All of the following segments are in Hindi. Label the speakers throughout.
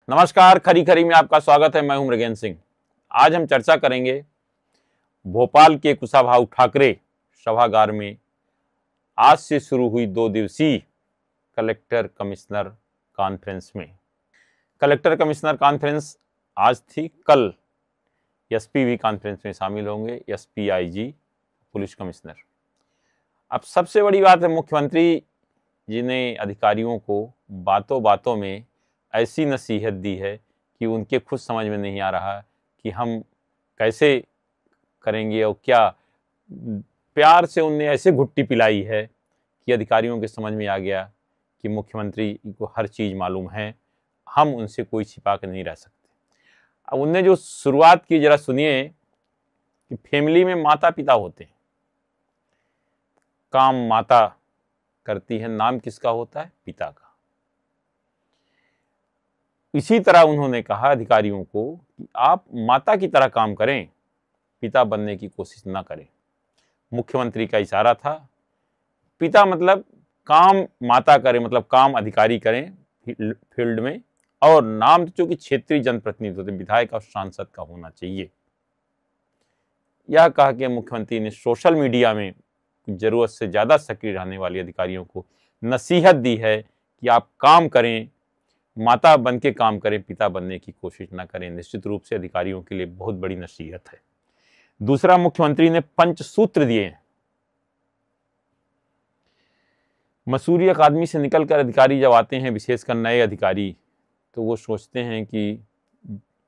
Speaker 1: नमस्कार, खरी खरी में आपका स्वागत है। मैं हूं मृगेंद्र सिंह। आज हम चर्चा करेंगे भोपाल के कुशाभाऊ ठाकरे सभागार में आज से शुरू हुई 2 दिवसीय कलेक्टर कमिश्नर कॉन्फ्रेंस में। कलेक्टर कमिश्नर कॉन्फ्रेंस आज थी, कल एसपी भी कॉन्फ्रेंस में शामिल होंगे, एसपी, आईजी, पुलिस कमिश्नर। अब सबसे बड़ी बात है, मुख्यमंत्री जी ने अधिकारियों को बातों बातों में ऐसी नसीहत दी है कि उनके खुद समझ में नहीं आ रहा कि हम कैसे करेंगे, और क्या प्यार से उनने ऐसे घुट्टी पिलाई है कि अधिकारियों के समझ में आ गया कि मुख्यमंत्री को हर चीज़ मालूम है, हम उनसे कोई छिपा कर नहीं रह सकते। अब उनने जो शुरुआत की, जरा सुनिए कि फैमिली में माता पिता होते हैं, काम माता करती है, नाम किसका होता है? पिता का। इसी तरह उन्होंने कहा अधिकारियों को कि आप माता की तरह काम करें, पिता बनने की कोशिश ना करें। मुख्यमंत्री का इशारा था, पिता मतलब काम माता करें, मतलब काम अधिकारी करें फील्ड में, और नाम तो चूंकि क्षेत्रीय जनप्रतिनिधि होते, विधायक और सांसद का होना चाहिए। यह कहा कि मुख्यमंत्री ने सोशल मीडिया में जरूरत से ज्यादा सक्रिय रहने वाले अधिकारियों को नसीहत दी है कि आप काम करें, माता बन के काम करें, पिता बनने की कोशिश ना करें। निश्चित रूप से अधिकारियों के लिए बहुत बड़ी नसीहत है। दूसरा, मुख्यमंत्री ने पंचसूत्र दिए हैं। मसूरी अकादमी से निकलकर अधिकारी जब आते हैं, विशेषकर नए अधिकारी, तो वो सोचते हैं कि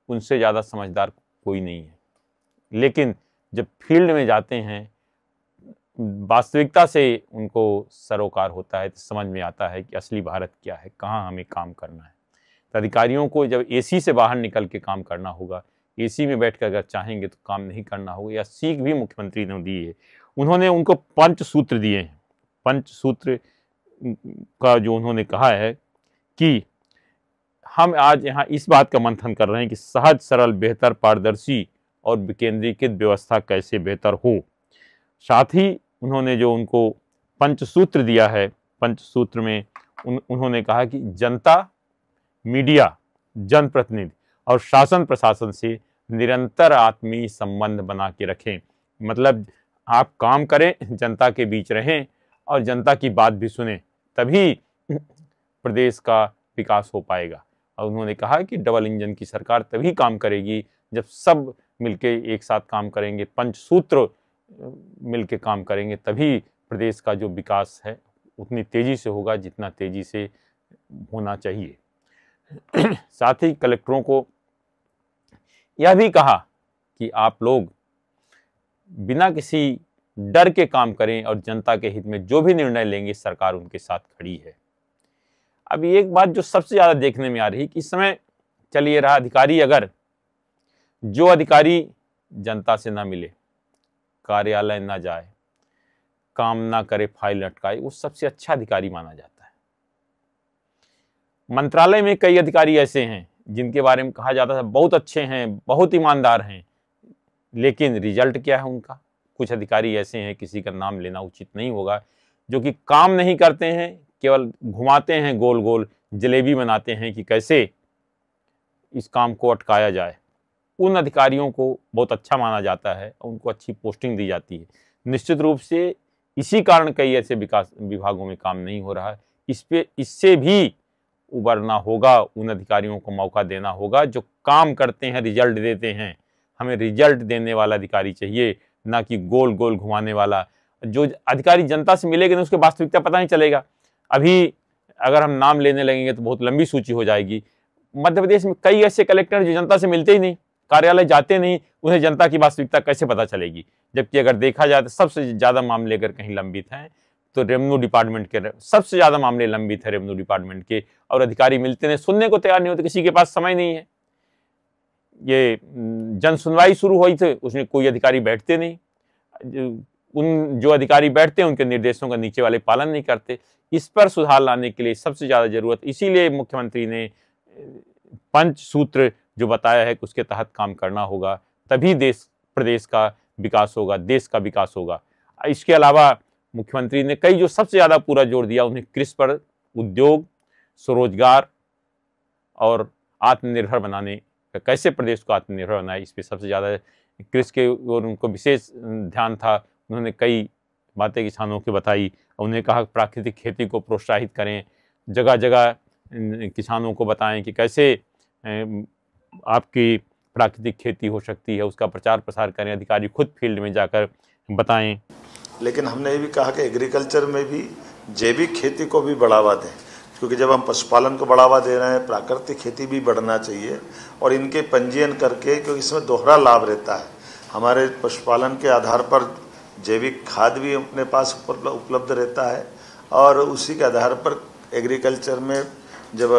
Speaker 1: उनसे ज़्यादा समझदार कोई नहीं है, लेकिन जब फील्ड में जाते हैं, वास्तविकता से उनको सरोकार होता है, तो समझ में आता है कि असली भारत क्या है, कहाँ हमें काम करना है। तो अधिकारियों को जब एसी से बाहर निकल के काम करना होगा, एसी में बैठकर अगर चाहेंगे तो काम नहीं करना होगा। यह सीख भी मुख्यमंत्री ने दी है। उन्होंने उनको पंचसूत्र दिए हैं। पंचसूत्र का जो उन्होंने कहा है कि हम आज यहाँ इस बात का मंथन कर रहे हैं कि सहज, सरल, बेहतर, पारदर्शी और विकेंद्रीकृत व्यवस्था कैसे बेहतर हो। साथ ही उन्होंने जो उनको पंचसूत्र दिया है, पंचसूत्र में उन्होंने कहा कि जनता, मीडिया, जनप्रतिनिधि और शासन प्रशासन से निरंतर आत्मीय संबंध बना के रखें। मतलब आप काम करें, जनता के बीच रहें और जनता की बात भी सुने, तभी प्रदेश का विकास हो पाएगा। और उन्होंने कहा कि डबल इंजन की सरकार तभी काम करेगी जब सब मिलके एक साथ काम करेंगे, पंचसूत्र मिलके काम करेंगे, तभी प्रदेश का जो विकास है उतनी तेजी से होगा जितना तेजी से होना चाहिए। साथ ही कलेक्टरों को यह भी कहा कि आप लोग बिना किसी डर के काम करें और जनता के हित में जो भी निर्णय लेंगे, सरकार उनके साथ खड़ी है। अब एक बात जो सबसे ज्यादा देखने में आ रही कि इस समय चलिए रहा, अधिकारी अगर जो अधिकारी जनता से ना मिले, कार्यालय ना जाए, काम ना करे, फाइल लटकाए, वो सबसे अच्छा अधिकारी माना जाता है। मंत्रालय में कई अधिकारी ऐसे हैं जिनके बारे में कहा जाता है बहुत अच्छे हैं, बहुत ईमानदार हैं, लेकिन रिजल्ट क्या है उनका? कुछ अधिकारी ऐसे हैं, किसी का नाम लेना उचित नहीं होगा, जो कि काम नहीं करते हैं, केवल घुमाते हैं, गोल गोल जलेबी बनाते हैं कि कैसे इस काम को अटकाया जाए। उन अधिकारियों को बहुत अच्छा माना जाता है, उनको अच्छी पोस्टिंग दी जाती है। निश्चित रूप से इसी कारण कई ऐसे विकास विभागों में काम नहीं हो रहा है। इससे भी उबरना होगा, उन अधिकारियों को मौका देना होगा जो काम करते हैं, रिजल्ट देते हैं। हमें रिजल्ट देने वाला अधिकारी चाहिए, ना कि गोल गोल घुमाने वाला। जो अधिकारी जनता से मिलेगा ना, उसके वास्तविकता पता नहीं चलेगा। अभी अगर हम नाम लेने लगेंगे तो बहुत लंबी सूची हो जाएगी। मध्य प्रदेश में कई ऐसे कलेक्टर जो जनता से मिलते ही नहीं, कार्यालय जाते नहीं, उन्हें जनता की वास्तविकता कैसे पता चलेगी? जबकि अगर देखा जाए तो सबसे ज्यादा मामले अगर कहीं लंबित हैं तो रेवेन्यू डिपार्टमेंट के, सबसे ज्यादा मामले लंबित है रेवेन्यू डिपार्टमेंट के, और अधिकारी मिलते नहीं, सुनने को तैयार नहीं होते, किसी के पास समय नहीं है। ये जन सुनवाई शुरू हुई थी, उसमें कोई अधिकारी बैठते नहीं, उन जो अधिकारी बैठते हैं उनके निर्देशों का नीचे वाले पालन नहीं करते। इस पर सुधार लाने के लिए सबसे ज्यादा जरूरत, इसीलिए मुख्यमंत्री ने पंचसूत्र जो बताया है कि उसके तहत काम करना होगा, तभी प्रदेश का विकास होगा, देश का विकास होगा। इसके अलावा मुख्यमंत्री ने कई जो सबसे ज्यादा पूरा जोर दिया, उन्हें कृषि पर, उद्योग, स्वरोजगार और आत्मनिर्भर बनाने का, कैसे प्रदेश को आत्मनिर्भर बनाए, इस पर सबसे ज़्यादा कृषि के और उनको विशेष ध्यान था। उन्होंने कई बातें किसानों की बताई। उन्हें कहा प्राकृतिक खेती को प्रोत्साहित करें, जगह जगह किसानों को बताएं कि कैसे आपकी प्राकृतिक खेती हो सकती है, उसका प्रचार प्रसार करें, अधिकारी खुद फील्ड में जाकर बताएं।
Speaker 2: लेकिन हमने ये भी कहा कि एग्रीकल्चर में भी जैविक खेती को भी बढ़ावा दें, क्योंकि जब हम पशुपालन को बढ़ावा दे रहे हैं, प्राकृतिक खेती भी बढ़ना चाहिए और इनके पंजीयन करके, क्योंकि इसमें दोहरा लाभ रहता है। हमारे पशुपालन के आधार पर जैविक खाद भी अपने पास उपलब्ध रहता है और उसी के आधार पर एग्रीकल्चर में जब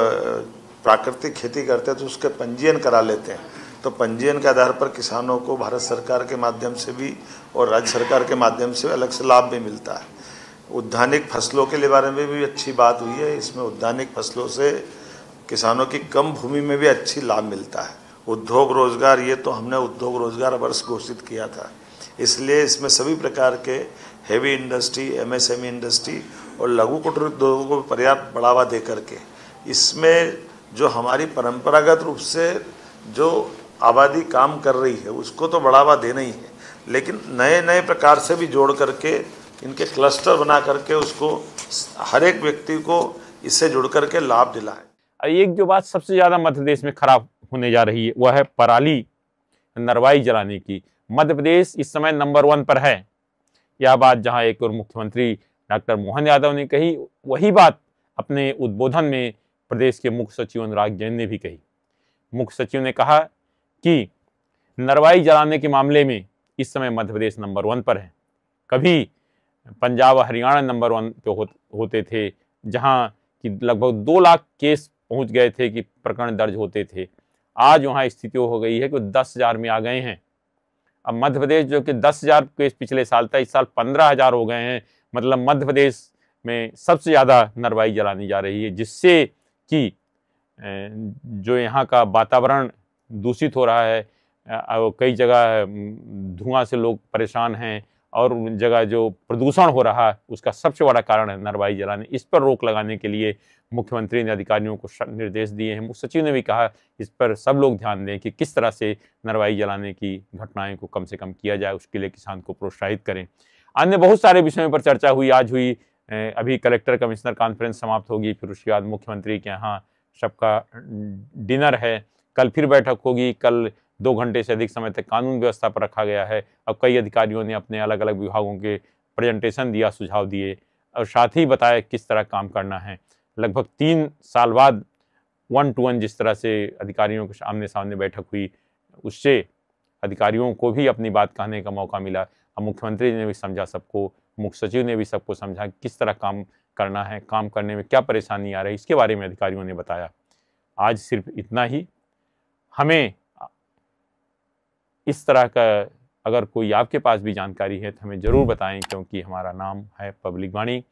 Speaker 2: प्राकृतिक खेती करते हैं तो उसके पंजीयन करा लेते हैं। तो पंजीयन के आधार पर किसानों को भारत सरकार के माध्यम से भी और राज्य सरकार के माध्यम से अलग से लाभ भी मिलता है। उद्यानिक फसलों के बारे में भी अच्छी बात हुई है। इसमें उद्यानिक फसलों से किसानों की कम भूमि में भी अच्छी लाभ मिलता है। उद्योग रोजगार, ये तो हमने उद्योग रोजगार वर्ष घोषित किया था, इसलिए इसमें सभी प्रकार के हेवी इंडस्ट्री, एमएसएमई इंडस्ट्री और लघु कुटीर उद्योगों को पर्याप्त बढ़ावा दे करके, इसमें जो हमारी परंपरागत रूप से जो आबादी काम कर रही है उसको तो बढ़ावा देना ही है, लेकिन नए नए प्रकार से भी जोड़ करके इनके क्लस्टर बना करके उसको हर एक व्यक्ति को इससे जुड़ करके लाभ दिलाएं।
Speaker 1: एक जो बात सबसे ज़्यादा मध्य प्रदेश में खराब होने जा रही है वह है पराली नरवाई जलाने की। मध्य प्रदेश इस समय नंबर 1 पर है। यह बात जहां एक और मुख्यमंत्री डॉक्टर मोहन यादव ने कही, वही बात अपने उद्बोधन में प्रदेश के मुख्य सचिव अनुराग जैन ने भी कही। मुख्य सचिव ने कहा कि नरवाई जलाने के मामले में इस समय मध्य प्रदेश नंबर 1 पर है। कभी पंजाब और हरियाणा नंबर 1 पे होते थे, जहां कि लगभग 2 लाख केस पहुंच गए थे कि प्रकरण दर्ज होते थे। आज वहां स्थिति हो गई है कि 10,000 में आ गए हैं। अब मध्य प्रदेश जो कि 10,000 केस पिछले साल था, इस साल 15,000 हो गए हैं। मतलब मध्य प्रदेश में सबसे ज़्यादा नरवाई जलानी जा रही है, जिससे कि जो यहाँ का वातावरण दूषित हो रहा है। कई जगह धुआं से लोग परेशान हैं और उन जगह जो प्रदूषण हो रहा है उसका सबसे बड़ा कारण है नरवाई जलाने। इस पर रोक लगाने के लिए मुख्यमंत्री ने अधिकारियों को निर्देश दिए हैं। मुख्य सचिव ने भी कहा इस पर सब लोग ध्यान दें कि किस तरह से नरवाई जलाने की घटनाएं को कम से कम किया जाए, उसके लिए किसान को प्रोत्साहित करें। अन्य बहुत सारे विषयों पर चर्चा हुई, आज हुई। अभी कलेक्टर कमिश्नर कॉन्फ्रेंस समाप्त होगी, फिर उसके बाद मुख्यमंत्री के यहाँ सबका डिनर है। कल फिर बैठक होगी। कल 2 घंटे से अधिक समय तक कानून व्यवस्था पर रखा गया है। अब कई अधिकारियों ने अपने अलग अलग विभागों के प्रेजेंटेशन दिया, सुझाव दिए और साथ ही बताया किस तरह काम करना है। लगभग 3 साल बाद 1 to 1 जिस तरह से अधिकारियों के आमने सामने बैठक हुई, उससे अधिकारियों को भी अपनी बात कहने का मौका मिला। अब मुख्यमंत्री ने भी समझा सबको, मुख्य सचिव ने भी सबको समझा किस तरह काम करना है, काम करने में क्या परेशानी आ रही है, इसके बारे में अधिकारियों ने बताया। आज सिर्फ इतना ही। हमें इस तरह का अगर कोई आपके पास भी जानकारी है तो हमें ज़रूर बताएं, क्योंकि हमारा नाम है पब्लिक वाणी।